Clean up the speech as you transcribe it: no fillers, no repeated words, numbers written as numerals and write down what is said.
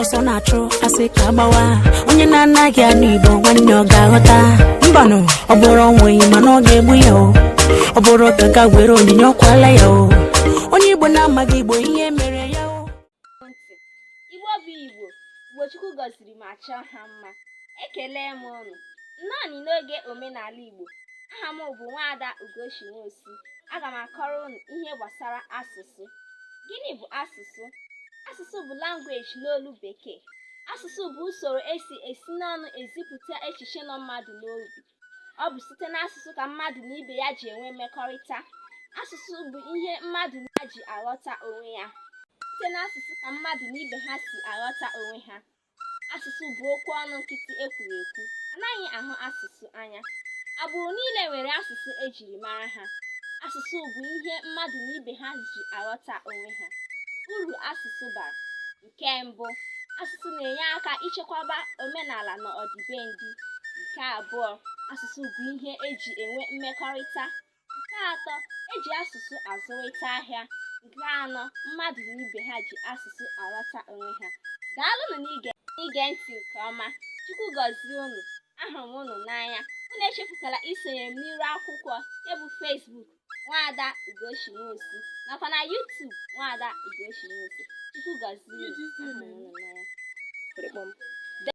ọsọ na-achụ asị ka agbawa onye na-anaghị anụ Igbo nwanne ọ ga-aghọta mbanụ ọ bụrụ onweghị mana ọ ga-egbu ya o ọ bụrụ gaga were onyinye ọkwala ya o onye Igbo na-amaghị Igbo ihe mere ya o Igbo bụ Igbo Chukwu gọziri ma chọọ ha mma ekele m unu nnọọ n'oge omenala Igbo aha m bụ Nwaada Ugochi Nwosu. Aga m akọrọ unu ihe gbasara asụsụ. Gịnị bụ asụsụ? Asụsụ bụ language n'olu bekee. Asụsụ bụ usoro esi n'ọnụ ezipụta echiche nọ mmadụ n'obi. Ọ bụ site n'asụsụ ka mmadụ na ibe ya ji enwe mmekọrịta. Asụsụ bụ ihe mmadụ na-ji aghọta onwe ya. Site n'asụsụ ka mmadụ na ibe ha si aghọta onwe ha. Asụsụ bụ okwu ọnụ nkịtị ekwuru ekwu. Anaghị ahụ asụsụ anya. Agbụrụ niile nwere asụsụ ejiri mara ha. Asụsụ bụ ihe mmadụ na ibe ha ji aghọta onwe ha. Uru asụsụ bara. Nke mbụ, asụsụ na-enye aka ichekwaba omenala na ọdịbendị. Nke abụọ, asụsụ bụ ihe eji enwe mmekọrịta. Nke atọ, eji asụsụ azụrịta ahịa. Nke anọ, mmadụ na ibe ha ji asụsụ aghọta onwe ha. Daalụnụ n'ige ntị nke ọma. Chukwu gọzie unu. Ahụrụ m unu n'anya. Unu echefukwala isonye m n'iru akwụkwọ nke bụ Facebook Nwaada Ugochi Nwosu nakwa na YouTube Nwaada Ugochi Nwosu. Chukwu gọzie unu. Ahụrụ m unu n'anya.